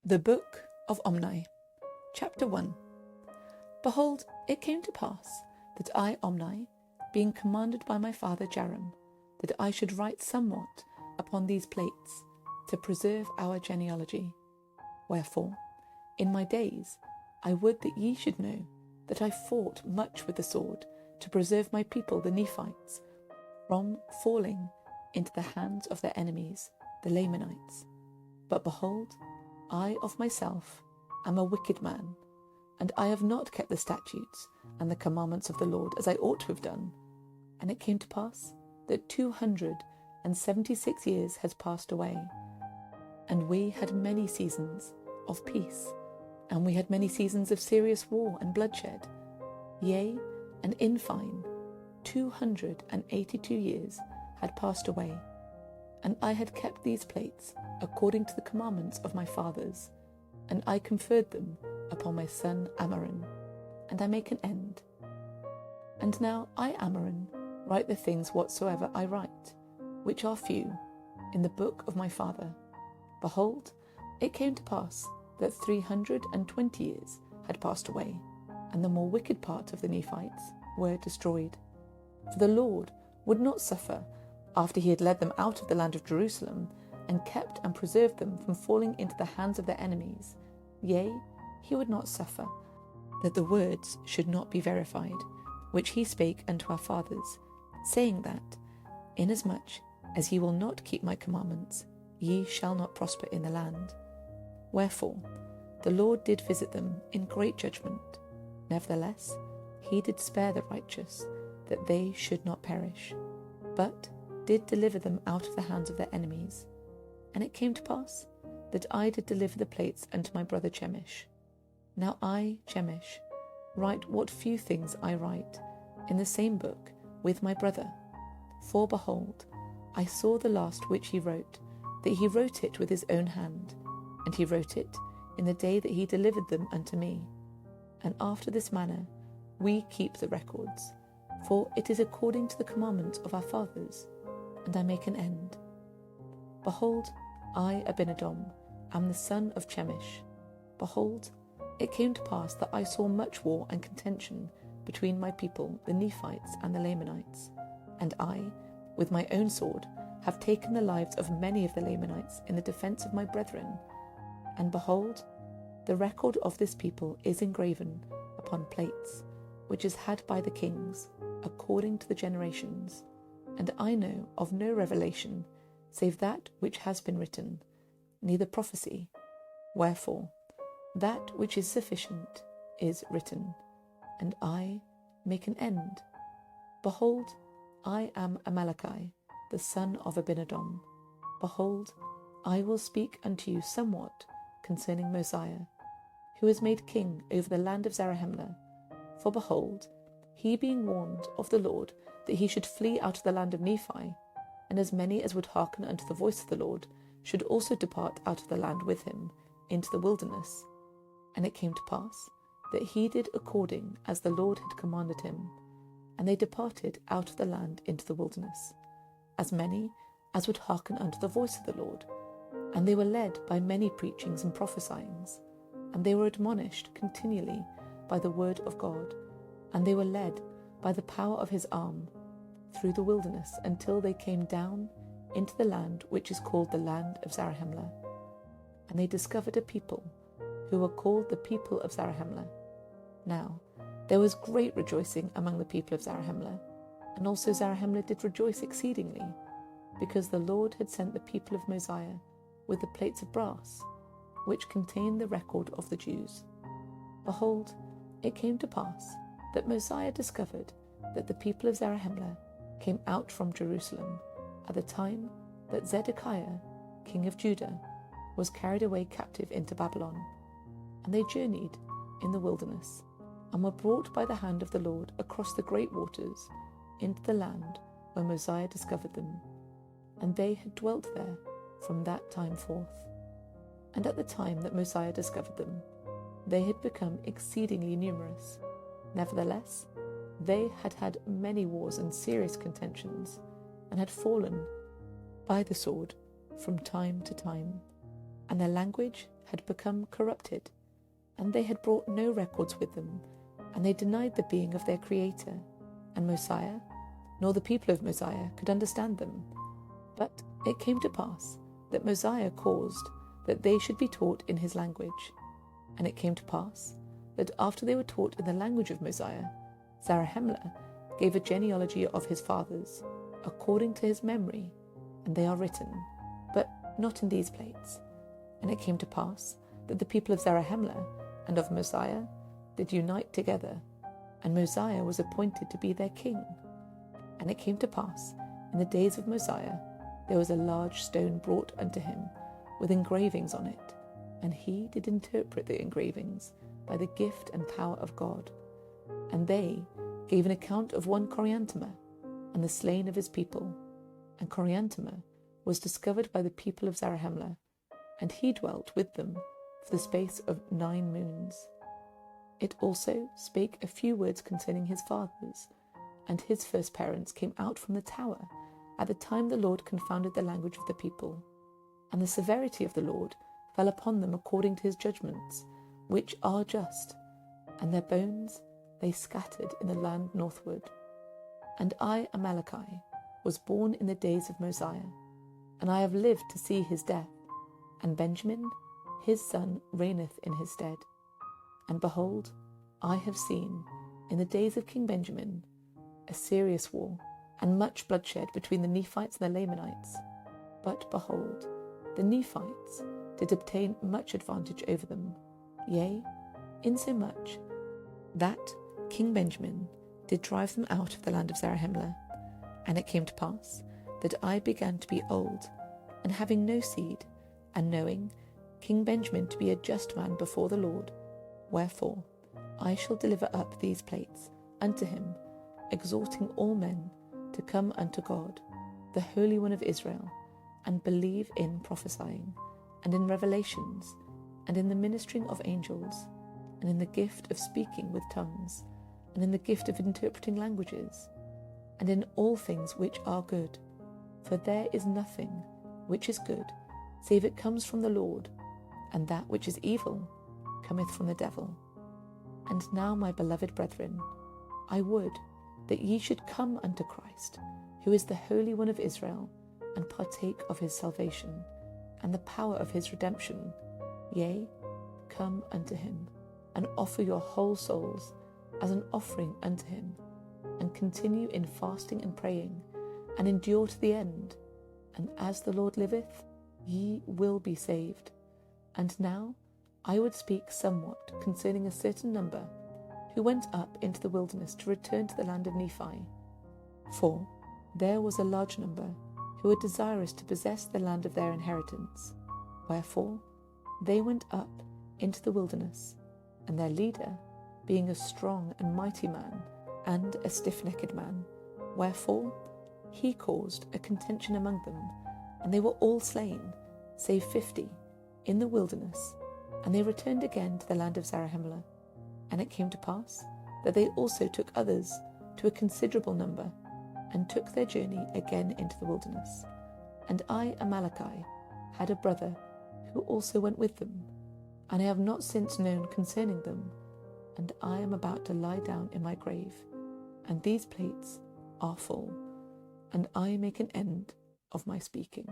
The Book of Omni, Chapter 1. Behold, it came to pass that I, Omni, being commanded by my father Jarom, that I should write somewhat upon these plates, to preserve our genealogy. Wherefore, in my days, I would that ye should know that I fought much with the sword to preserve my people the Nephites from falling into the hands of their enemies, the Lamanites. But behold, I of myself am a wicked man, and I have not kept the statutes and the commandments of the Lord as I ought to have done. And it came to pass that 276 years has passed away, and we had many seasons of peace, and we had many seasons of serious war and bloodshed. Yea, and in fine, 282 years had passed away, and I had kept these plates according to the commandments of my fathers, and I conferred them upon my son Ammoron, and I make an end. And now I, Ammoron, write the things whatsoever I write, which are few, in the book of my father. Behold, it came to pass that 320 years had passed away, and the more wicked part of the Nephites were destroyed. For the Lord would not suffer, after he had led them out of the land of Jerusalem, and kept and preserved them from falling into the hands of their enemies, yea, he would not suffer that the words should not be verified, which he spake unto our fathers, saying that, inasmuch as ye will not keep my commandments, ye shall not prosper in the land. Wherefore the Lord did visit them in great judgment. Nevertheless, he did spare the righteous, that they should not perish, but did deliver them out of the hands of their enemies. And it came to pass that I did deliver the plates unto my brother Chemish. Now I, Chemish, write what few things I write in the same book with my brother. For behold, I saw the last which he wrote, that he wrote it with his own hand, and he wrote it in the day that he delivered them unto me. And after this manner we keep the records, for it is according to the commandments of our fathers. And I make an end. Behold, I, Abinadom, am the son of Chemish. Behold, it came to pass that I saw much war and contention between my people, the Nephites and the Lamanites. And I, with my own sword, have taken the lives of many of the Lamanites in the defence of my brethren. And behold, the record of this people is engraven upon plates, which is had by the kings, according to the generations. And I know of no revelation, save that which has been written, neither prophecy. Wherefore, that which is sufficient is written, and I make an end. Behold, I am Amaleki, the son of Abinadom. Behold, I will speak unto you somewhat concerning Mosiah, who is made king over the land of Zarahemla. For behold, he being warned of the Lord that he should flee out of the land of Nephi, and as many as would hearken unto the voice of the Lord should also depart out of the land with him into the wilderness. And it came to pass that he did according as the Lord had commanded him, and they departed out of the land into the wilderness, as many as would hearken unto the voice of the Lord. And they were led by many preachings and prophesyings, and they were admonished continually by the word of God, and they were led by the power of his arm through the wilderness until they came down into the land which is called the land of Zarahemla. And they discovered a people who were called the people of Zarahemla. Now there was great rejoicing among the people of Zarahemla, and also Zarahemla did rejoice exceedingly, because the Lord had sent the people of Mosiah with the plates of brass, which contained the record of the Jews. Behold, it came to pass that Mosiah discovered that the people of Zarahemla came out from Jerusalem at the time that Zedekiah, king of Judah, was carried away captive into Babylon. And they journeyed in the wilderness, and were brought by the hand of the Lord across the great waters into the land where Mosiah discovered them. And they had dwelt there from that time forth. And at the time that Mosiah discovered them, they had become exceedingly numerous. Nevertheless, they had had many wars and serious contentions, and had fallen by the sword from time to time, and their language had become corrupted, and they had brought no records with them, and they denied the being of their Creator, and Mosiah, nor the people of Mosiah, could understand them. But it came to pass that Mosiah caused that they should be taught in his language. And it came to pass that after they were taught in the language of Mosiah, Zarahemla gave a genealogy of his fathers, according to his memory, and they are written, but not in these plates. And it came to pass that the people of Zarahemla and of Mosiah did unite together, and Mosiah was appointed to be their king. And it came to pass, in the days of Mosiah, there was a large stone brought unto him, with engravings on it, and he did interpret the engravings by the gift and power of God. And they gave an account of one Coriantumr, and the slain of his people. And Coriantumr was discovered by the people of Zarahemla, and he dwelt with them for the space of 9 moons. It also spake a few words concerning his fathers, and his first parents came out from the tower at the time the Lord confounded the language of the people. And the severity of the Lord fell upon them according to his judgments, which are just, and their bones they scattered in the land northward. And I, Amaleki, was born in the days of Mosiah, and I have lived to see his death, and Benjamin, his son, reigneth in his stead. And behold, I have seen, in the days of King Benjamin, a serious war, and much bloodshed between the Nephites and the Lamanites. But behold, the Nephites did obtain much advantage over them, yea, insomuch that King Benjamin did drive them out of the land of Zarahemla. And it came to pass that I began to be old, and having no seed, and knowing King Benjamin to be a just man before the Lord, wherefore I shall deliver up these plates unto him, exhorting all men to come unto God, the Holy One of Israel, and believe in prophesying, and in revelations, and in the ministering of angels, and in the gift of speaking with tongues, and in the gift of interpreting languages, and in all things which are good. For there is nothing which is good, save it comes from the Lord, and that which is evil cometh from the devil. And now, my beloved brethren, I would that ye should come unto Christ, who is the Holy One of Israel, and partake of his salvation, and the power of his redemption. Yea, come unto him, and offer your whole souls as an offering unto him, and continue in fasting and praying, and endure to the end. And as the Lord liveth, ye will be saved. And now I would speak somewhat concerning a certain number who went up into the wilderness to return to the land of Nephi. For there was a large number who were desirous to possess the land of their inheritance. Wherefore they went up into the wilderness, and their leader, being a strong and mighty man, and a stiff-necked man, wherefore he caused a contention among them, and they were all slain, save 50, in the wilderness, and they returned again to the land of Zarahemla. And it came to pass that they also took others to a considerable number, and took their journey again into the wilderness. And I, Amaleki, had a brother who also went with them, and I have not since known concerning them, and I am about to lie down in my grave, and these plates are full, and I make an end of my speaking.